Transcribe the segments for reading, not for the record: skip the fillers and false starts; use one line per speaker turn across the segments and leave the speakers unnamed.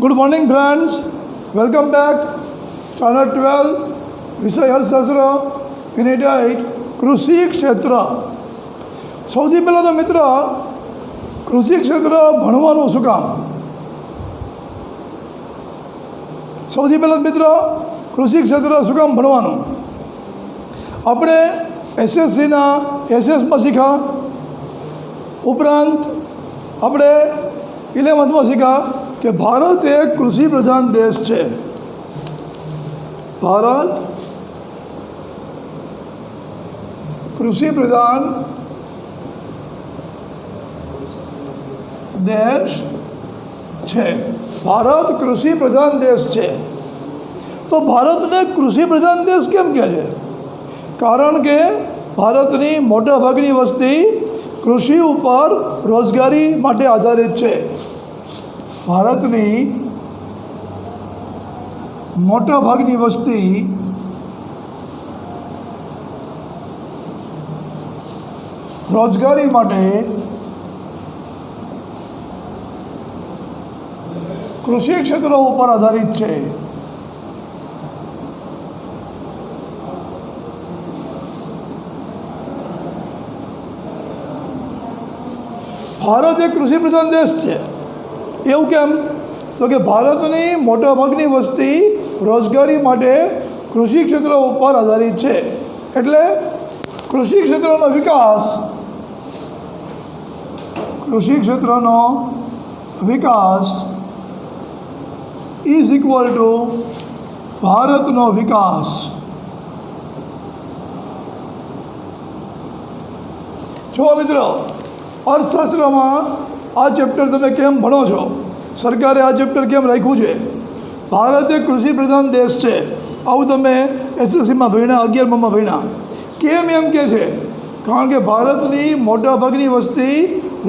Good morning friends, welcome back. Standard 12 विषय अर्थशास्त्र unit 8 कृषि क्षेत्र। સૌથી પહેલાં તો મિત્ર કૃષિ ક્ષેત્ર ભણવાનું શું કામ? સૌથી પહેલાં મિત્ર કૃષિ ક્ષેત્ર શું કામ ભણવાનું? આપણે એસએસસીના એસએસમાં શીખ્યા, ઉપરાંત આપણે 11મમાં શીખ્યા કે ભારત એક કૃષિ પ્રધાન દેશ છે। ભારત કૃષિ પ્રધાન દેશ છે। ભારત કૃષિ પ્રધાન દેશ છે। તો ભારતને કૃષિ પ્રધાન દેશ કેમ કહે છે? કારણ કે ભારતની મોટાભાગની વસ્તી કૃષિ ઉપર રોજગારી માટે આધારિત છે। ભારતની મોટાભાગની વસ્તી રોજગારી માટે કૃષિ ક્ષેત્રો ઉપર આધારિત છે। ભારત એક કૃષિ પ્રધાન દેશ છે। એવું કેમ? તો કે ભારતની મોટાભાગની વસ્તી રોજગારી માટે કૃષિ ક્ષેત્રો ઉપર આધારિત છે। એટલે કૃષિ ક્ષેત્રનો વિકાસ ઇઝ ઇક્વલ ટુ ભારતનો વિકાસ। જો મિત્રો અર્થશાસ્ત્રમાં આ ચેપ્ટર તમે કેમ ભણો છો? સરકારે આ ચેપ્ટર કેમ રાખ્યું છે? ભારત એક કૃષિ પ્રધાન દેશ છે, આવું તમે એસએસસીમાં ભણ્યા, 11મમાં ભણ્યા। કેમ એમ કહે છે? કારણ કે ભારતની મોટાભાગની વસ્તી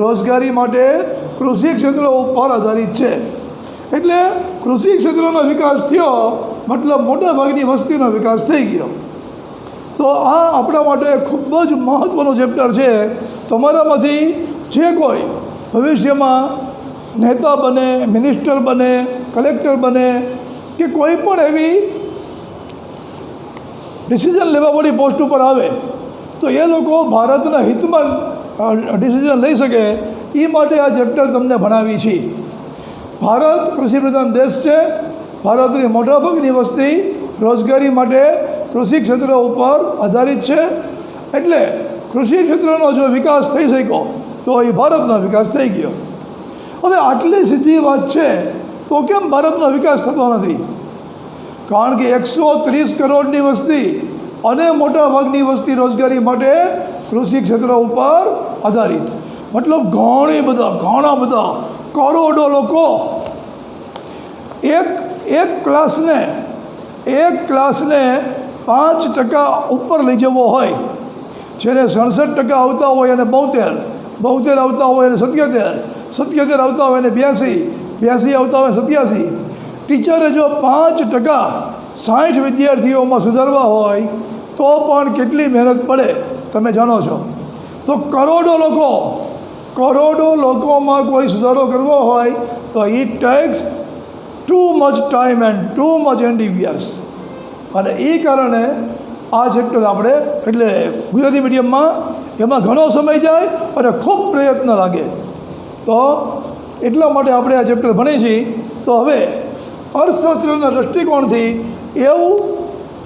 રોજગારી માટે કૃષિ ક્ષેત્ર ઉપર આધારિત છે। એટલે કૃષિ ક્ષેત્રનો વિકાસ થયો મતલબ મોટાભાગની વસ્તીનો વિકાસ થઈ ગયો। તો આ આપણા માટે ખૂબ જ મહત્ત્વનું ચેપ્ટર છે। તમારામાંથી જે કોઈ ભવિષ્યમાં નેતા બને, મિનિસ્ટર બને, કલેક્ટર બને કે કોઈ પણ એવી ડિસિઝન લેવાવાળી પોસ્ટ ઉપર આવે તો એ લોકો ભારતના હિતમાં ડિસિઝન લઈ શકે એ માટે આ ચેપ્ટર તમને ભણાવી છે। ભારત કૃષિ પ્રધાન દેશ છે। ભારતની મોટાભાગની વસ્તી રોજગારી માટે કૃષિ ક્ષેત્ર ઉપર આધારિત છે। એટલે કૃષિ ક્ષેત્રનો જો વિકાસ થઈ શક્યો તો એ ભારતનો વિકાસ થઈ ગયો। હવે આટલી સીધી વાત છે તો કેમ ભારતનો વિકાસ થતો નથી? કારણ કે 130 કરોડની વસ્તી અને મોટાભાગની વસ્તી રોજગારી માટે કૃષિ ક્ષેત્ર ઉપર આધારિત, મતલબ ઘણા બધા કરોડો લોકો એક ક્લાસને 5% ઉપર લઈ જવો હોય, જેને 67% આવતા હોય અને 72 આવતા હોય અને 77 આવતા હોય અને 82 આવતા હોય 87, ટીચરે જો 5% 60 વિદ્યાર્થીઓમાં સુધારવા હોય તો પણ કેટલી મહેનત પડે તમે જાણો છો। તો કરોડો લોકોમાં કોઈ સુધારો કરવો હોય તો it takes too much time and too much endeavours. અને એ કારણે આ ચેપ્ટર આપણે એટલે ગુજરાતી મીડિયમમાં એમાં ઘણો સમય જાય અને ખૂબ પ્રયત્ન લાગે, તો એટલા માટે આપણે આ ચેપ્ટર ભણીએ છીએ। તો હવે અર્થશાસ્ત્રના દૃષ્ટિકોણથી એવું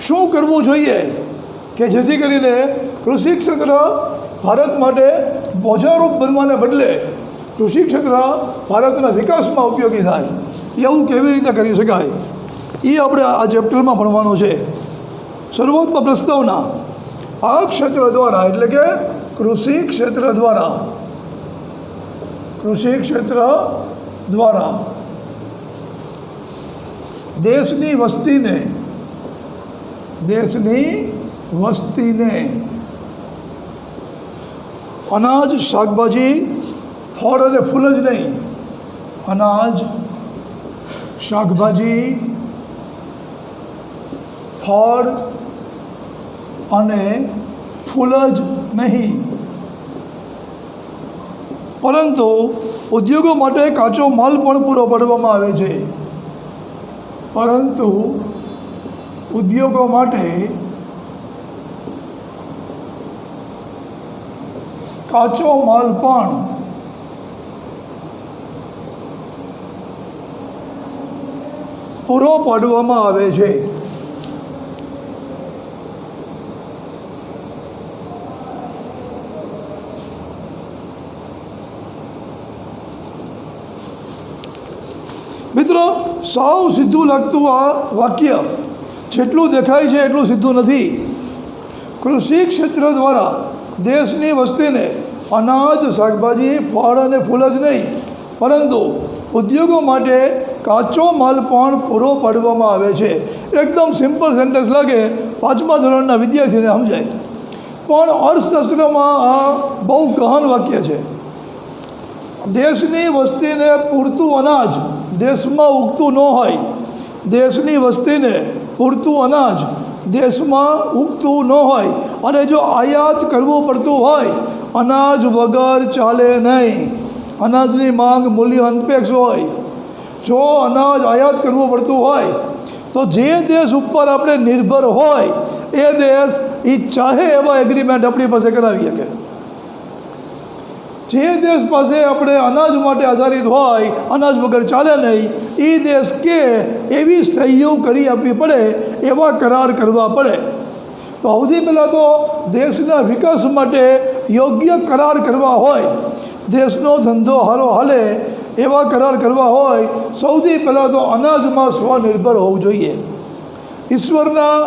શું કરવું જોઈએ કે જેથી કરીને કૃષિ ક્ષેત્ર ભારત માટે બોજારૂપ બનવાને બદલે કૃષિ ક્ષેત્ર ભારતના વિકાસમાં ઉપયોગી થાય, એવું કેવી રીતે કરી શકાય એ આપણે આ ચેપ્ટરમાં ભણવાનું છે। શરૂઆતમાં પ્રસ્તાવના આ ક્ષેત્ર દ્વારા એટલે કે કૃષિ ક્ષેત્ર દ્વારા દેશની વસ્તીને અનાજ, શાકભાજી, ફળ અને ફૂલ જ નહીં, અનાજ, શાકભાજી, ફળ અને ફૂલ જ નહીં પરંતુ ઉદ્યોગો માટે કાચો માલ પણ પૂરો પાડવામાં આવે છે। પરંતુ ઉદ્યોગો માટે કાચો માલ પણ પૂરો પાડવામાં આવે છે. મિત્રો, સાવ સીધું લાગતું આ વાક્ય જેટલું દેખાય છે એટલું સીધું નથી. કૃષિ ક્ષેત્ર દ્વારા દેશની વસ્તીને અનાજ, શાકભાજી, ફળ અને ફૂલ જ નહીં પરંતુ ઉદ્યોગો માટે કાચો માલ પણ પૂરો પાડવામાં આવે છે. એકદમ સિમ્પલ સેન્ટેન્સ લાગે, 5મા ધોરણના વિદ્યાર્થીને સમજાય, પણ અર્થશાસ્ત્રમાં આ બહુ ગહન વાક્ય છે. દેશની વસ્તીને પૂરતું અનાજ દેશમાં ઉગતું ન હોય, દેશની વસ્તીને પૂરતું અનાજ દેશમાં ઉગતું ન હોય અને જો આયાત કરવું પડતું હોય, અનાજ વગર ચાલે નહીં. અનાજની માંગ મૂલ્ય અનપેક્ષ હોય. જો અનાજ આયાત કરવું પડતું હોય તો જે દેશ ઉપર આપણે નિર્ભર હોય એ દેશ એ ચાહે એવા એગ્રીમેન્ટ આપણી પાસે કરાવી શકે. જે દેશ પાસે આપણે અનાજ માટે આધારિત હોય, અનાજ વગર ચાલે નહીં, એ દેશ કે એવી સહીઓ કરી આપવી પડે, એવા કરાર કરવા પડે. તો સૌથી પહેલાં તો દેશના વિકાસ માટે યોગ્ય કરાર કરવા હોય, દેશનો ધંધો સારો હાલે એવા કરાર કરવા હોય, સૌથી પહેલાં તો અનાજમાં સ્વનિર્ભર હોવું જોઈએ. ઈશ્વરના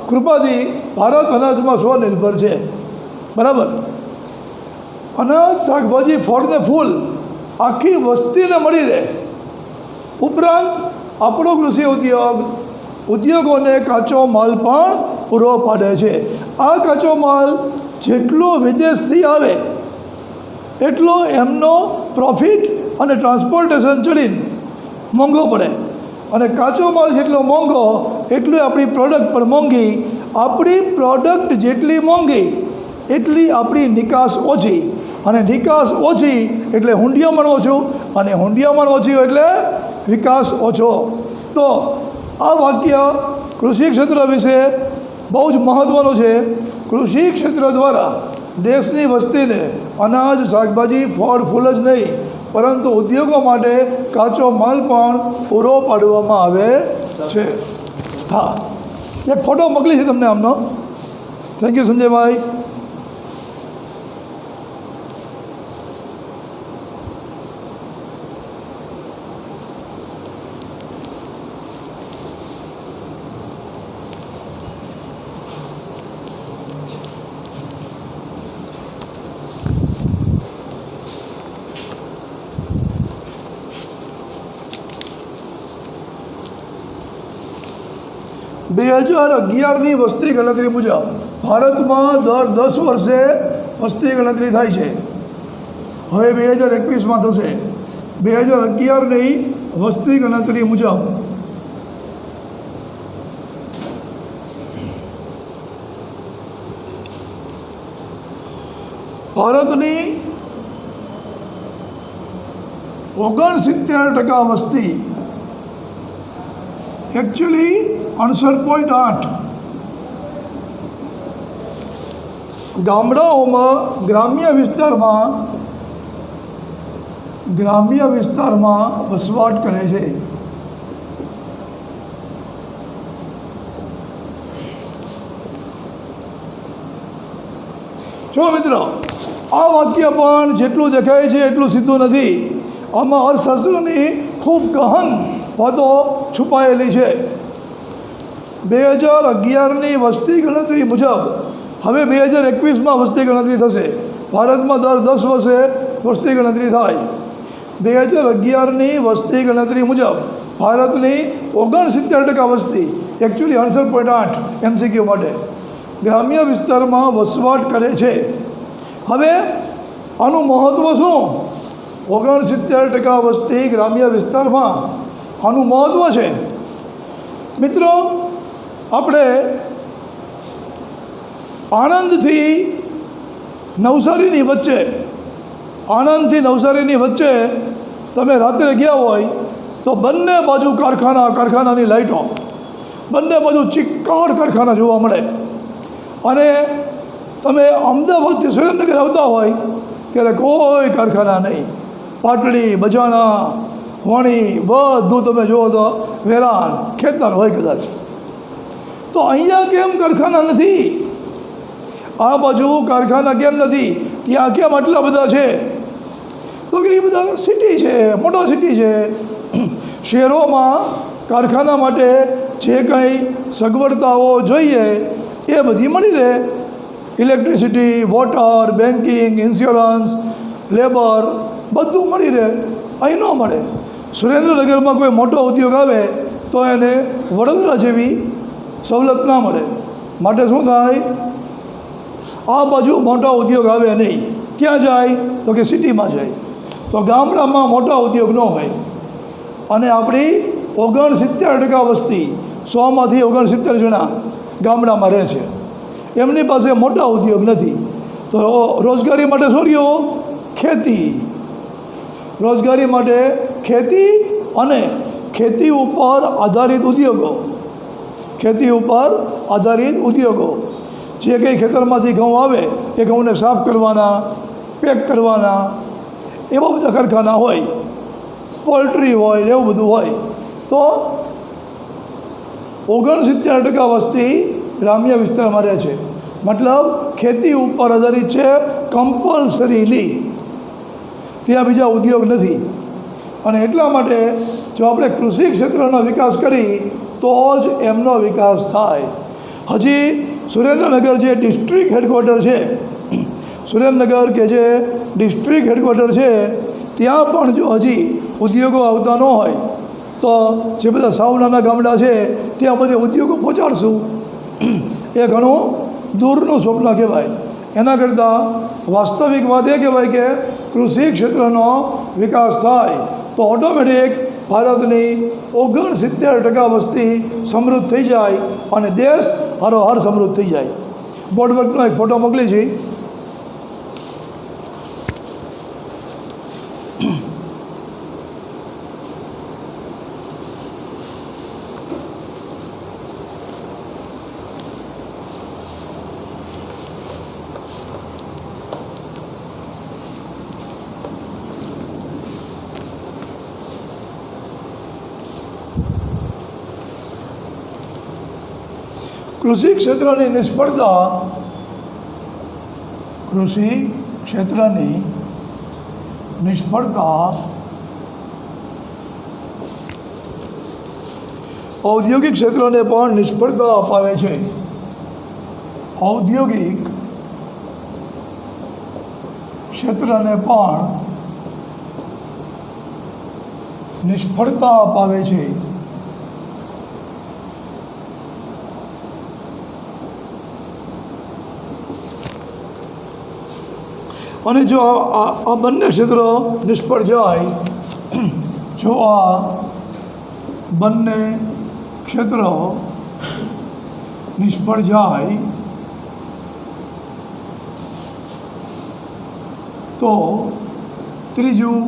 કૃપાથી ભારત અનાજમાં સ્વનિર્ભર છે, બરાબર. અનાજ, શાકભાજી, ફળ ને ફૂલ આખી વસ્તીને મળી રહે. ઉપરાંત આપણો કૃષિ ઉદ્યોગોને કાચો માલ પણ પૂરો પાડે છે. આ કાચો માલ જેટલો વિદેશથી આવે એટલો એમનો પ્રોફિટ અને ટ્રાન્સપોર્ટેશન ચડીને મોંઘો પડે, અને કાચો માલ જેટલો મોંઘો એટલી આપણી પ્રોડક્ટ પણ મોંઘી. આપણી પ્રોડક્ટ જેટલી મોંઘી એટલી આપણી નિકાસ ઓછી, અને નિકાસ ઓછી એટલે હુંડિયામણ ઓછું, અને હુંડિયામણ ઓછું એટલે વિકાસ ઓછો. તો આ વાક્ય કૃષિ ક્ષેત્ર વિશે બહુ જ મહત્ત્વનું છે. કૃષિ ક્ષેત્ર દ્વારા દેશની વસ્તીને અનાજ, શાકભાજી, ફળ, ફૂલ જ નહીં પરંતુ ઉદ્યોગો માટે કાચો માલ પણ પૂરો પાડવામાં આવે છે. હા, એક ફોટો મોકલી છે તમને આમનો. થેન્ક યુ સંજયભાઈ. બે 2011ની વસ્તી ગણતરી મુજબ ભારતમાં દર 10 વર્ષે વસ્તી ગણતરી થાય છે. હવે 2021માં થશે. 2011ની વસ્તી ગણતરી મુજબ ભારતની 69% વસ્તી એકચ્યુઅલી 68.8 ગામડાઓમાં ગ્રામ્ય વિસ્તારમાં વસવાટ કરે છે. જો મિત્રો, આ વાક્ય પણ જેટલું દેખાય છે એટલું સીધું નથી. આમાં અર્થશાસ્ત્રની ખૂબ ગહન વાતો છુપાયેલી છે. 2011ની વસ્તી ગણતરી મુજબ હવે 2021માં વસ્તી ગણતરી થશે. ભારતમાં દર 10 વર્ષે વસ્તી ગણતરી થાય. 2011ની વસ્તી ગણતરી મુજબ ભારતની 69% વસ્તી એકચ્યુઅલી 68.8 MCQ માટે ગ્રામ્ય વિસ્તારમાં વસવાટ કરે છે. હવે આનું મહત્ત્વ શું? 69% વસ્તી ગ્રામ્ય વિસ્તારમાં, આનું મહત્ત્વ છે. મિત્રો, આપણે આણંદથી નવસારીની વચ્ચે તમે રાત્રે ગયા હોય તો બંને બાજુ કારખાનાની લાઇટો, બંને બાજુ ચિક્કાર કારખાના જોવા મળે. અને તમે અમદાવાદથી સુરેન્દ્રનગર આવતા હોય ત્યારે કોઈ કારખાના નહીં. પાટડી, બજાણા, વણી બધું તમે જુઓ તો વેરાન, ખેતર હોય કદાચ. તો અહીંયા કેમ કારખાના નથી? આ બાજુ કારખાના કેમ નથી? ત્યાં કેમ આટલા બધા છે? તો કે એ બધા સિટી છે, મોટા સિટી છે. શહેરોમાં કારખાના માટે જે કંઈ સગવડતાઓ જોઈએ એ બધી મળી રહે. Electricity, water, banking, insurance, labour બધું મળી રહે. અહીં ન મળે. સુરેન્દ્રનગરમાં કોઈ મોટો ઉદ્યોગ આવે તો એને વડોદરા જેવી સવલત ના મળે. માટે શું થાય? આ બાજુ મોટા ઉદ્યોગ આવે નહીં. ક્યાં જાય? તો કે સિટીમાં જાય. તો ગામડામાં મોટા ઉદ્યોગ ન હોય. અને આપણી 69% વસ્તી, 100માંથી 69 જણા ગામડામાં રહે છે. એમની પાસે મોટા ઉદ્યોગ નથી. તો રોજગારી માટે શું રહ્યું? ખેતી. રોજગારી માટે ખેતી અને ખેતી ઉપર આધારિત ઉદ્યોગો. ખેતી ઉપર આધારિત ઉદ્યોગો. જે કંઈ ખેતરમાંથી ઘઉં આવે એ ઘઉંને સાફ કરવાના, પેક કરવાના, એવા બધા કારખાના હોય. પોલ્ટ્રી હોય, એવું બધું હોય. તો 69% વસ્તી ગ્રામ્ય વિસ્તારમાં રહે છે. મતલબ ખેતી ઉપર આધારિત છે કમ્પલસરીલી. ત્યાં બીજા ઉદ્યોગ નથી. અને એટલા માટે જો આપણે કૃષિ ક્ષેત્રનો વિકાસ કરી તો જ એમનો વિકાસ થાય. હજી સુરેન્દ્રનગર જે ડિસ્ટ્રિક્ટ હેડક્વાર્ટર છે, સુરેન્દ્રનગર કે જે ડિસ્ટ્રિક્ટ હેડક્વાર્ટર છે, ત્યાં પણ જો હજી ઉદ્યોગો આવતા ન હોય તો જે બધા સાવ નાના ગામડા છે ત્યાં બધે ઉદ્યોગો પહોંચાડશું એ ઘણું દૂરનું સ્વપ્ન કહેવાય. એના કરતાં વાસ્તવિક વાત એ કહેવાય કે કૃષિ ક્ષેત્રનો વિકાસ થાય તો ઓટોમેટિક ભારતની 69% વસ્તી સમૃદ્ધ થઈ જાય અને દેશ હારોહાર સમૃદ્ધ થઈ જાય. બોર્ડવર્કનો એક ફોટો મોકલી છે. કૃષિ ક્ષેત્રની નિષ્ફળતા, કૃષિ ક્ષેત્રની નિષ્ફળતા ઔદ્યોગિક ક્ષેત્રને પણ નિષ્ફળતા અપાવે છે. ઔદ્યોગિક ક્ષેત્રને પણ નિષ્ફળતા અપાવે છે. અને જો આ બંને ક્ષેત્રો નિષ્ફળ જાય, જો આ બંને ક્ષેત્રો નિષ્ફળ જાય તો ત્રીજું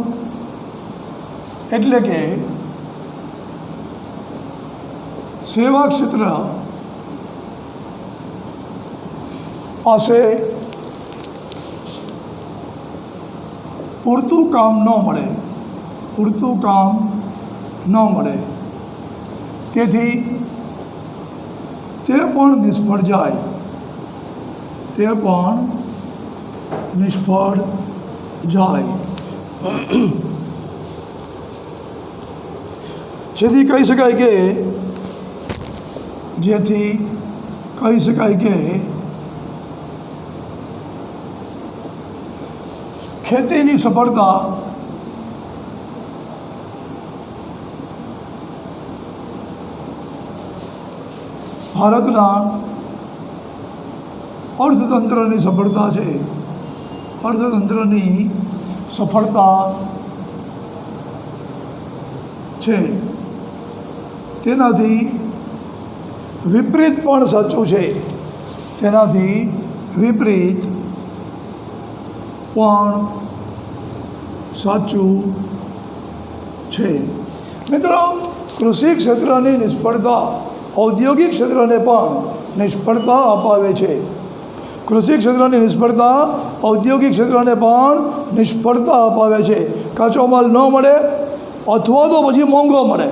એટલે કે સેવા ક્ષેત્ર પાસે પૂરતું કામ ન મળે, પૂરતું કામ ન મળે. તેથી તે પણ નિષ્ફળ જાય, તે પણ નિષ્ફળ જાય. જેથી કહી શકાય કે ખેતીની સફળતા ભારતના અર્થતંત્રની સફળતા છે. અર્થતંત્રની સફળતા છે. તેનાથી વિપરીત પણ સાચું છે. તેનાથી વિપરીત પણ સાચું છે। મિત્રો, કૃષિ ક્ષેત્રની નિષ્ફળતા ઔદ્યોગિક ક્ષેત્રને પણ નિષ્ફળતા અપાવે છે। કૃષિ ક્ષેત્રની નિષ્ફળતા ઔદ્યોગિક ક્ષેત્રને પણ નિષ્ફળતા અપાવે છે। કાચો માલ ન મળે અથવા તો પછી મોંઘો મળે।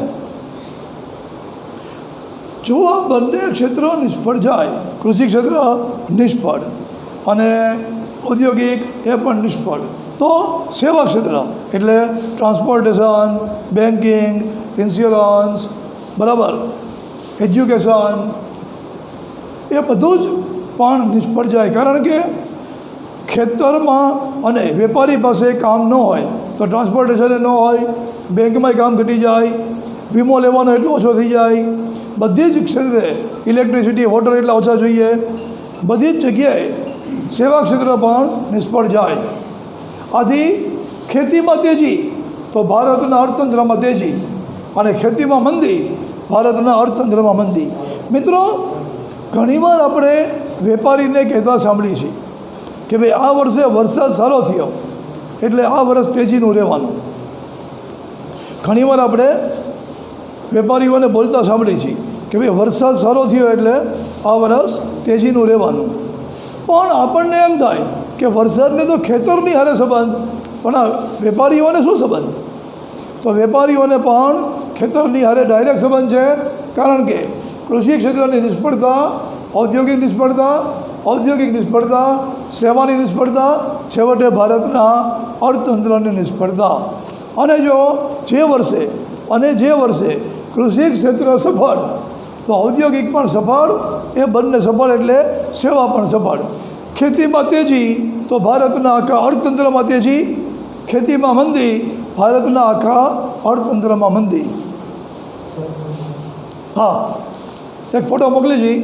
જો આ બંને ક્ષેત્ર નિષ્ફળ જાય, કૃષિ ક્ષેત્ર નિષ્ફળ અને ઔદ્યોગિક એ પણ નિષ્ફળ, તો સેવા ક્ષેત્ર એટલે ટ્રાન્સપોર્ટેશન, બેન્કિંગ, ઇન્સ્યોરન્સ, બરાબર, એજ્યુકેશન, એ બધું જ પણ નિષ્ફળ જાય। કારણ કે ખેતરમાં અને વેપારી પાસે કામ ન હોય તો ટ્રાન્સપોર્ટેશન ન હોય, બેંકમાંય કામ ઘટી જાય, વીમો લેવાનો એટલો ઓછો થઈ જાય, બધી જ ક્ષેત્રે ઇલેક્ટ્રિસિટી, વોટર એટલા ઓછા જોઈએ, બધી જ જગ્યાએ સેવા ક્ષેત્ર પણ નિષ્ફળ જાય। આથી ખેતીમાં તેજી તો ભારતના અર્થતંત્રમાં તેજી, અને ખેતીમાં મંદી ભારતના અર્થતંત્રમાં મંદી। મિત્રો, ઘણીવાર આપણે વેપારીને કહેતા સાંભળીએ છીએ કે ભાઈ આ વર્ષે વરસાદ સારો થયો એટલે આ વર્ષ તેજીનું રહેવાનું। ઘણીવાર આપણે વેપારીઓને બોલતા સાંભળીએ છીએ કે ભાઈ વરસાદ સારો થયો એટલે આ વર્ષ તેજીનું રહેવાનું। પણ આપણને એમ થાય કે વરસાદને તો ખેતરની હારે સંબંધ, પણ આ વેપારીઓને શું સંબંધ? તો વેપારીઓને પણ ખેતરની હારે ડાયરેક્ટ સંબંધ છે। કારણ કે કૃષિ ક્ષેત્રની નિષ્ફળતા, ઔદ્યોગિક નિષ્ફળતા, સેવાની નિષ્ફળતા, છેવટે ભારતના અર્થતંત્રની નિષ્ફળતા। અને જે વર્ષે કૃષિ ક્ષેત્ર સફળ તો ઔદ્યોગિક પણ સફળ, એ બંને સફળ એટલે સેવા પણ સફળ। ખેતીમાં તેજી તો ભારતના આખા અર્થતંત્રમાં તેજી, ખેતીમાં મંદી ભારતના આખા અર્થતંત્રમાં મંદી। હા, એક ફોટો મોકલી જી।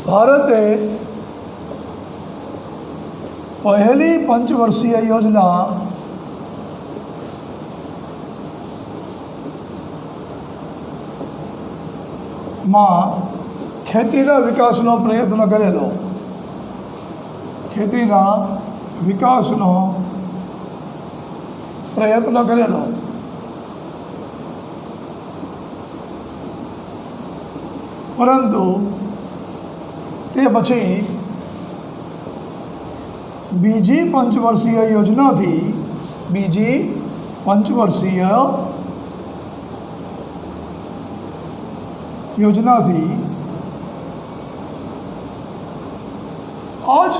ભારતે પહેલી પંચવર્ષીય યોજનામાં ખેતીના વિકાસનો પ્રયત્ન કરેલો, પરંતુ તે પછી બીજી પંચવર્ષીય યોજનાથી આજ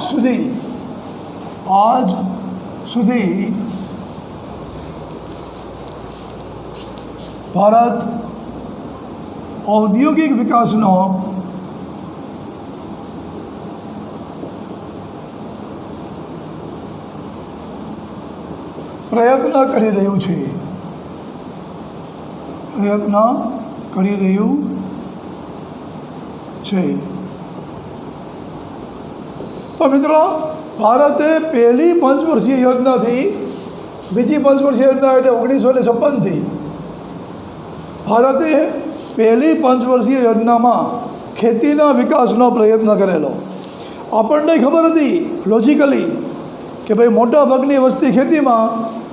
સુધી ભારત ઔદ્યોગિક વિકાસનો પ્રયત્ન કરી રહ્યું છે। તો મિત્રો, ભારતે પહેલી પંચવર્ષીય યોજનાથી બીજી પંચવર્ષીય યોજના એટલે 1956થી ભારતે પહેલી પંચવર્ષીય યોજનામાં ખેતીના વિકાસનો પ્રયત્ન કરેલો। આપણને ખબર હતી લોજિકલી કે ભાઈ મોટાભાગની વસ્તી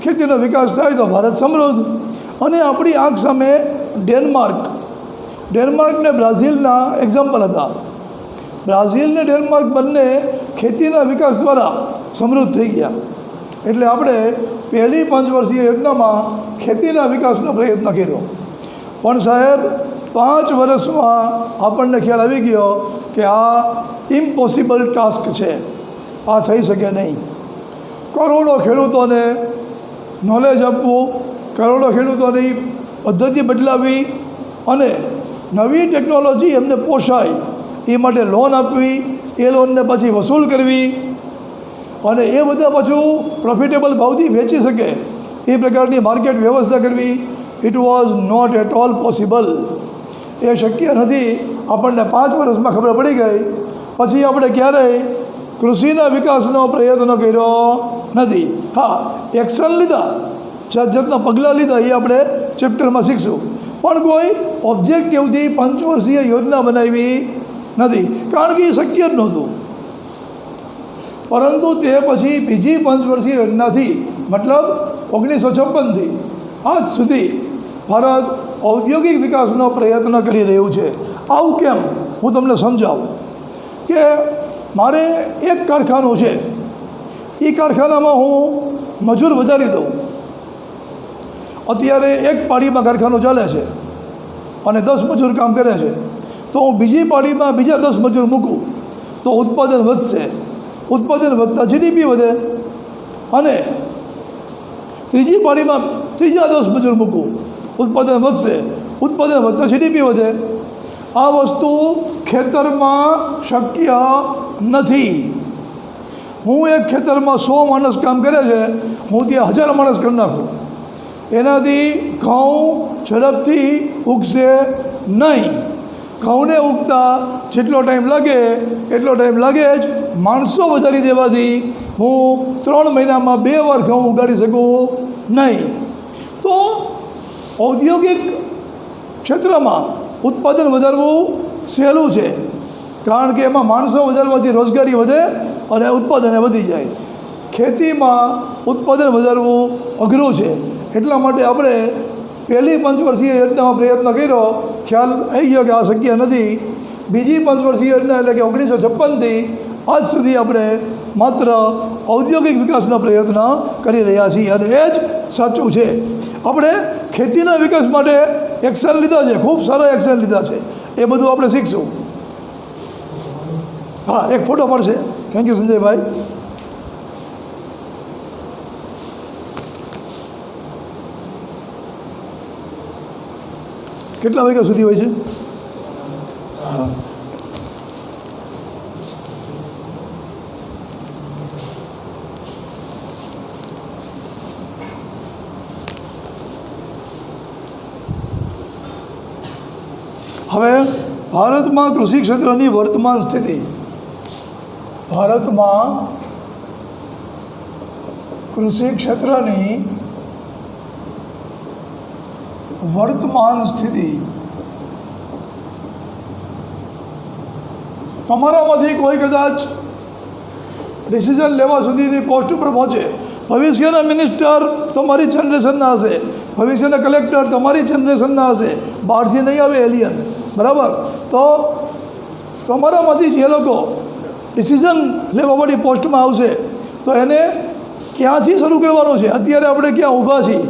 ખેતીનો વિકાસ થાય તો ભારત સમૃદ્ધ। અને આપણી આંખ સામે ડેનમાર્ક ને બ્રાઝિલના એક્ઝામ્પલ હતા। બ્રાઝિલ ને ડેનમાર્ક બંને ખેતીના વિકાસ દ્વારા સમૃદ્ધ થઈ ગયા। એટલે આપણે પહેલી પંચવર્ષીય યોજનામાં ખેતીના વિકાસનો પ્રયત્ન કર્યો। પણ સાહેબ, 5 વર્ષમાં આપણને ખ્યાલ આવી ગયો કે આ ઇમ્પોસિબલ ટાસ્ક છે, આ થઈ શકે નહીં। કરોડો ખેડૂતોને નોલેજ આપવું, કરોડો ખેડૂતોની પદ્ધતિ બદલાવી અને નવી ટેકનોલોજી એમને પોષાય એ માટે લોન આપવી, એ લોનને પછી વસૂલ કરવી અને એ બધા પાછું પ્રોફિટેબલ ભાવથી વેચી શકે એ પ્રકારની માર્કેટ વ્યવસ્થા કરવી it was not at all possible. એ શક્ય નથી. આપણને 5 વર્ષમાં ખબર પડી ગઈ. પછી આપણે ક્યારેય કૃષિના વિકાસનો પ્રયત્ન કર્યો નથી. હા, એક્શન લીધા, જાત જાતના પગલાં લીધા, એ આપણે ચેપ્ટરમાં શીખશું. પણ કોઈ ઓબ્જેક્ટિવથી 5 વર્ષીય યોજના બનાવી નથી, કારણ કે એ શક્ય જ નહોતું. પરંતુ તે પછી બીજી 5 વર્ષીય યોજનાથી, મતલબ 1956થી આજ સુધી ભારત ઔદ્યોગિક વિકાસનો પ્રયત્ન કરી રહ્યું છે. આવું કેમ, હું તમને સમજાવું કે મારે એક કારખાનું છે, એ કારખાનામાં હું મજૂર વધારી દઉં. અત્યારે એક પાડીમાં કારખાનું ચાલે છે અને 10 મજૂર કામ કરે છે, તો હું બીજી પાડીમાં બીજા 10 મજૂર મૂકું તો ઉત્પાદન વધશે. ઉત્પાદન વધતા જીડીપી વધે. અને ત્રીજી પાડીમાં ત્રીજા 10 મજૂર મૂકું, ઉત્પાદન વધશે. ઉત્પાદન વધતા જીડીપી વધે. આ વસ્તુ ખેતરમાં શક્ય નથી. હું એક ખેતરમાં 100 માણસ કામ કરે છે, હું ત્યાં 1000 માણસ કરી નાખું, એનાથી ઘઉં ઝડપથી ઉગશે નહીં. ઘઉંને ઉગતા જેટલો ટાઈમ લાગે એટલો ટાઈમ લાગે જ. માણસો વધારી દેવાથી હું 3 મહિનામાં 2 વાર ઘઉં ઉગાડી શકું નહીં. તો ઔદ્યોગિક ક્ષેત્રમાં ઉત્પાદન વધારવું સહેલું છે, કારણ કે એમાં માણસો વધારવાથી રોજગારી વધે અને ઉત્પાદન વધી જાય. ખેતીમાં ઉત્પાદન વધારવું અઘરું છે. એટલા માટે આપણે પહેલી 5 વર્ષીય યોજનામાં પ્રયત્ન કર્યો, ખ્યાલ આવી ગયો કે આ શક્ય નથી. બીજી 5 વર્ષીય યોજના એટલે કે 1956થી આજ સુધી આપણે માત્ર ઔદ્યોગિક વિકાસનો પ્રયત્ન કરી રહ્યા છીએ, અને એ જ સાચું છે. આપણે ખેતીના વિકાસ માટે એક્શન લીધા છે, ખૂબ સારા એક્શન લીધા છે, એ બધું આપણે શીખશું. હા, એક ફોટો મળશે. થેન્ક યુ સંજયભાઈ. કેટલા વાગ્યા સુધી હોય છે? હા, હવે ભારતમાં કૃષિ ક્ષેત્રની વર્તમાન સ્થિતિ. ભારતમાં કૃષિ ક્ષેત્રની વર્તમાન સ્થિતિ. તમારામાંથી કોઈ કદાચ ડિસિઝન લેવા સુધીની પોસ્ટ ઉપર પહોંચે. ભવિષ્યના મિનિસ્ટર તમારી જનરેશનના હશે, ભવિષ્યના કલેક્ટર તમારી જનરેશનના હશે, બહારથી નહીં આવે એલિયન, બરાબર? તો તમારામાંથી જે લોકો ડિસિઝન લેવાવાળી પોસ્ટમાં આવશે તો એને ક્યાંથી શરૂ કરવાનું છે, અત્યારે આપણે ક્યાં ઊભા છીએ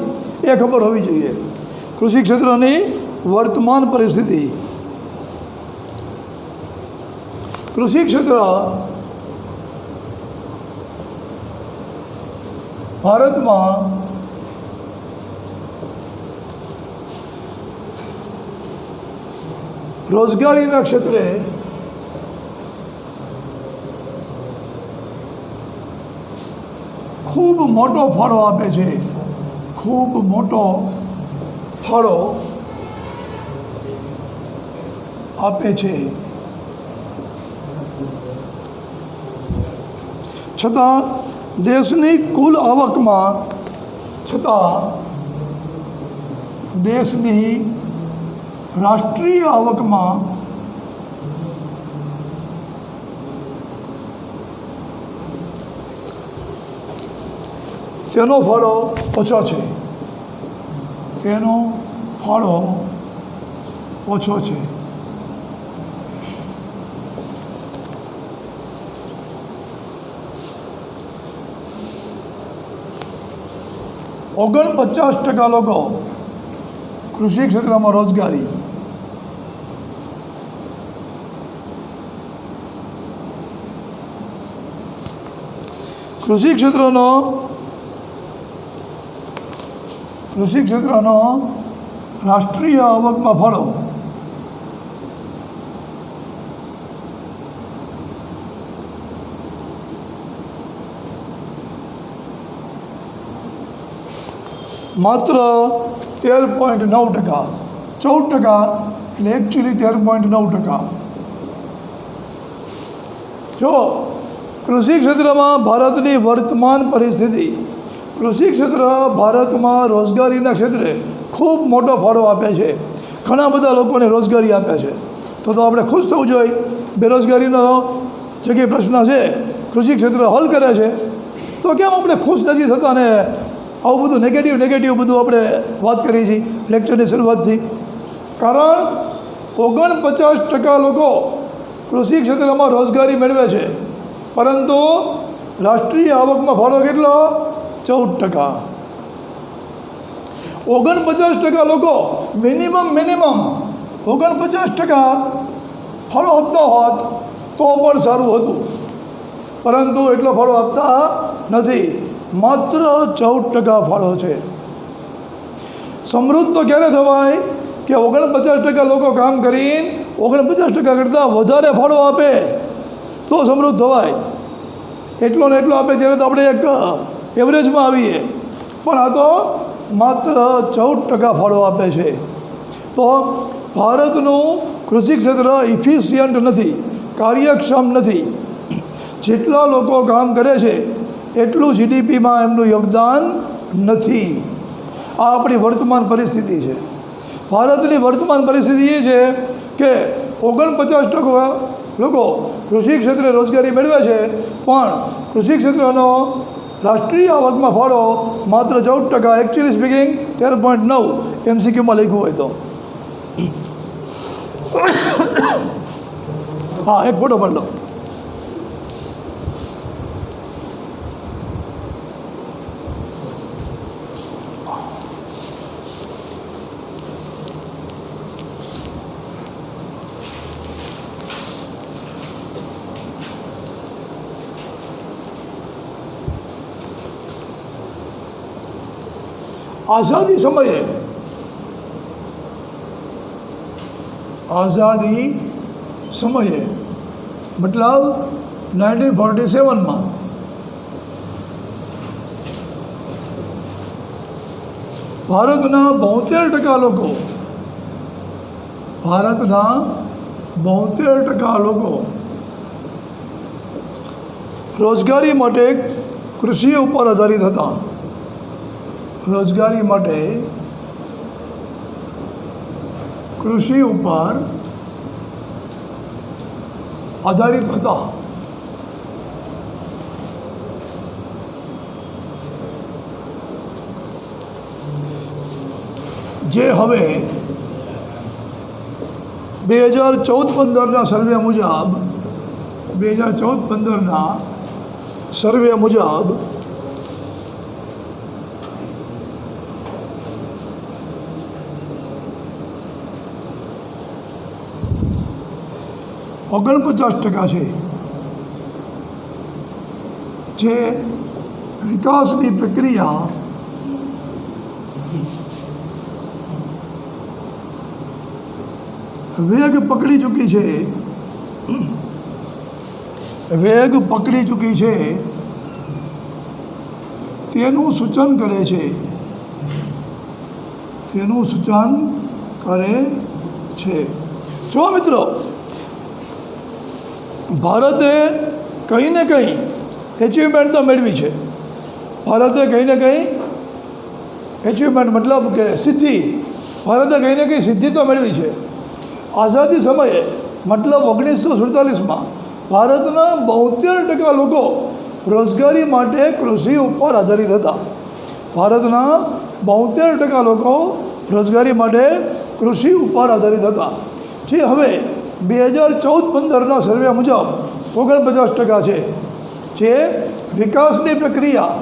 એ ખબર હોવી જોઈએ. કૃષિ ક્ષેત્રની વર્તમાન પરિસ્થિતિ. કૃષિ ક્ષેત્ર ભારતમાં રોજગારીના ક્ષેત્રે ખૂબ મોટો ફાળો આપે છે. ખૂબ મોટો ફાળો આપે છે. છતાં દેશની કુલ આવકમાં દેશની રાષ્ટ્રીય આવકમાં તેનો ફાળો ઓછો છે. તેનો ફાળો ઓછો છે. ઓગણ 50% લોકો કૃષિ ક્ષેત્રમાં રોજગારી. કૃષિ ક્ષેત્રનો રાષ્ટ્રીય આવકમાં ફાળો માત્ર 13.9%. 14% એટલે એકચ્યુઅલી 13.9%. જો કૃષિ ક્ષેત્રમાં ભારતની વર્તમાન પરિસ્થિતિ, કૃષિ ક્ષેત્ર ભારતમાં રોજગારીના ક્ષેત્રે ખૂબ મોટો ફાળો આપે છે, ઘણા બધા લોકોને રોજગારી આપે છે. તો આપણે ખુશ થવું જોઈએ. બેરોજગારીનો જે કંઈ પ્રશ્ન છે કૃષિ ક્ષેત્ર હલ કરે છે, તો કેમ આપણે ખુશ નથી થતા ને આવું બધું નેગેટિવ બધું આપણે વાત કરી છે લેક્ચરની શરૂઆતથી? કારણ 49% લોકો કૃષિ ક્ષેત્રમાં રોજગારી મેળવે છે, પરંતુ રાષ્ટ્રીય આવકમાં ફાળો કેટલો? 14%. 49% લોકો મિનિમમ 49% ફાળો આપતા હોત તો પણ સારું હતું, પરંતુ એટલો ફાળો આપતા નથી. માત્ર 14% ફાળો છે. સમૃદ્ધ તો ક્યારે થવાય કે 49% લોકો કામ કરીને 49% કરતાં વધારે ફાળો આપે તો સમૃદ્ધ થવાય. એટલો ને એટલો આપે ત્યારે તો આપણે એક એવરેજમાં આવીએ, પણ આ તો માત્ર 14% ફાળો આપે છે. તો ભારતનું કૃષિ ક્ષેત્ર ઇફિશિયન્ટ નથી, કાર્યક્ષમ નથી. જેટલા લોકો કામ કરે છે એટલું જીડીપીમાં એમનું યોગદાન નથી. આ આપણી વર્તમાન પરિસ્થિતિ છે. ભારતની વર્તમાન પરિસ્થિતિ એ છે કે 49% લોકો કૃષિ ક્ષેત્રે રોજગારી મેળવે છે, પણ કૃષિ ક્ષેત્રનો રાષ્ટ્રીય આવકમાં ફાળો માત્ર 14%. એકચ્યુઅલી સ્પીકિંગ 13.9 MCQમાં લખ્યું હોય તો. હા, એક ફોટો પણ લો. આઝાદી સમયે મતલબ 1947માં ભારતના 72% લોકો રોજગારી માટે કૃષિ ઉપર આધારિત હતા. રોજગારી માટે કૃષિ ઉપર આધારિત હતા. જે હવે 2014-15ના સર્વે મુજબ 2014-15ના સર્વે મુજબ 49% છે. જે વિકાસની પ્રક્રિયા વેગ પકડી ચૂકી છે તેનું સૂચન કરે છે. જો મિત્રો, ભારતે કંઈ ને કંઈ એચિવમેન્ટ તો મેળવી છે. ભારતે કંઈ ને કંઈ એચિવમેન્ટ મતલબ કે સિદ્ધિ, ભારતે કંઈ ને કંઈ સિદ્ધિ તો મેળવી છે. આઝાદી સમયે મતલબ 1947માં ભારતના 72% લોકો રોજગારી માટે કૃષિ ઉપર આધારિત હતા. ભારતના 72% લોકો રોજગારી માટે કૃષિ ઉપર આધારિત હતા. જે હવે 2014-15ના સર્વે મુજબ 49% છે. જે વિકાસની પ્રક્રિયા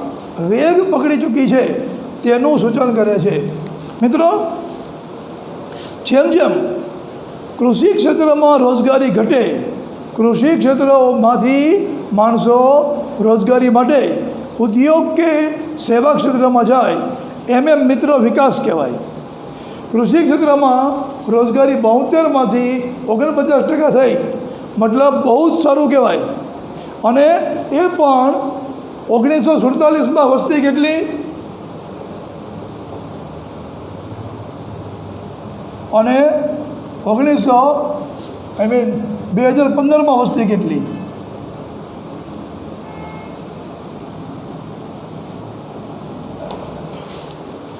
વેગ પકડી ચૂકી છે તેનું સૂચન કરે છે. મિત્રો, જેમ જેમ કૃષિ ક્ષેત્રમાં રોજગારી ઘટે, કૃષિ ક્ષેત્રોમાંથી માણસો રોજગારી માટે ઉદ્યોગ કે સેવા ક્ષેત્રમાં જાય, એમ મિત્રો વિકાસ કહેવાય. કૃષિ ક્ષેત્રમાં રોજગારી 72માંથી 49% થઈ, મતલબ બહુ જ સારું કહેવાય. અને એ પણ 1947માં વસ્તી કેટલી? અને 2015માં વસ્તી કેટલી?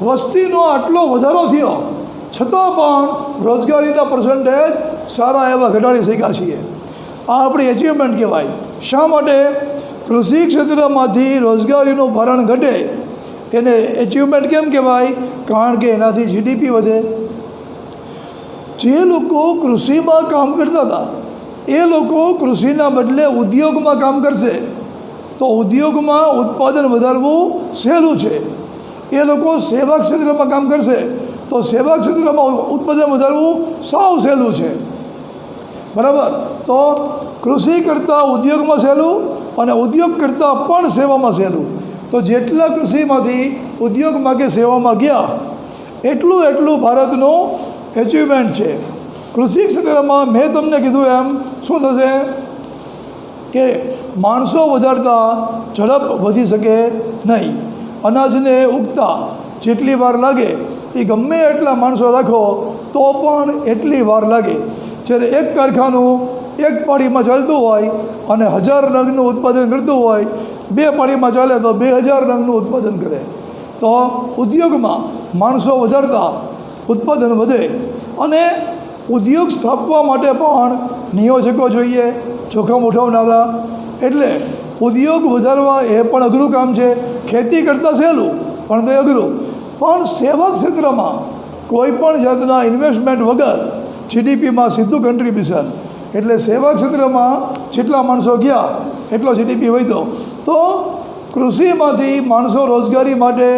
વસ્તીનો આટલો વધારો થયો છતાં પણ રોજગારીના પર્સન્ટેજ સારા એવા ઘટાડી શક્યા છીએ. આ આપણી એચિવમેન્ટ કહેવાય. શા માટે? કૃષિ ક્ષેત્રમાંથી રોજગારીનું ભારણ ઘટે એને એચિવમેન્ટ કેમ કહેવાય? કારણ કે એનાથી જીડીપી વધે. જે લોકો કૃષિમાં કામ કરતા હતા એ લોકો કૃષિના બદલે ઉદ્યોગમાં કામ કરશે તો ઉદ્યોગમાં ઉત્પાદન વધારવું સહેલું છે. એ લોકો સેવા ક્ષેત્રમાં કામ કરશે તો સેવા ક્ષેત્રમાં ઉત્પાદન વધારવું સાવ સહેલું છે. બરાબર? તો કૃષિ કરતાં ઉદ્યોગમાં સહેલું અને ઉદ્યોગ કરતાં પણ સેવામાં સહેલું. તો જેટલા કૃષિમાંથી ઉદ્યોગમાં કે સેવામાં ગયા એટલું ભારતનું એચિવમેન્ટ છે. કૃષિ ક્ષેત્રમાં મેં તમને કીધું એમ શું થશે કે માણસો વધારતા ઝડપ વધી શકે નહીં. અનાજને ઉગતા જેટલી વાર લાગે એ ગમે એટલા માણસો રાખો તો પણ એટલી વાર લાગે. જ્યારે એક કારખાનું એક પાળીમાં ચાલતું હોય અને 1000 નંગનું ઉત્પાદન કરતું હોય, 2 પાળીમાં ચાલે તો 2000 નંગનું ઉત્પાદન કરે. તો ઉદ્યોગમાં માણસો વધારતા ઉત્પાદન વધે. અને ઉદ્યોગ સ્થાપવા માટે પણ નિયોજકો જોઈએ, જોખમ ઉઠાવનારા. એટલે ઉદ્યોગ વધારવા એ પણ અઘરું કામ છે. ખેતી કરતાં સહેલું પણ તે અઘરું. પણ સેવા ક્ષેત્રમાં કોઈ પણ જાતના ઇન્વેસ્ટમેન્ટ વગર જીડીપીમાં સીધું કન્ટ્રીબ્યુશન. એટલે સેવા ક્ષેત્રમાં જેટલા માણસો ગયા એટલો જીડીપી વધ્યો. તો કૃષિમાંથી માણસો રોજગારી માટે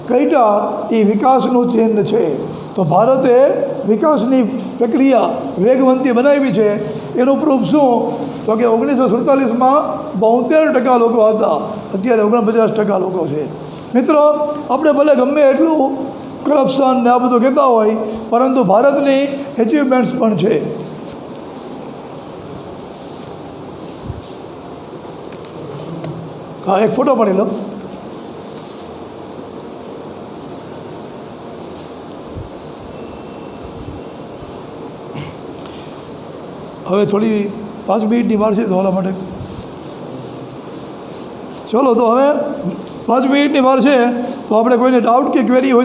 કાઢ્યા એ વિકાસનું ચિહ્ન છે. તો ભારતે વિકાસની પ્રક્રિયા વેગવંતી બનાવી છે. એનું પ્રૂફ શું? તો કે 1947માં 72% લોકો હતા, અત્યારે 49% લોકો છે. મિત્રો, આપણે ભલે ગમે એટલું કરપ્શન ને આ બધું કહેતા હોય પરંતુ ભારતની એચિવમેન્ટ્સ પણ છે. હા, એક ફોટો પાડી લો. હવે થોડી 5 મિનિટની વાર છે તો ઓલા માટે ચલો. તો હવે 5 મિનિટની વાર છે તો આપણે કોઈને ડાઉટ કે ક્વેરી હોય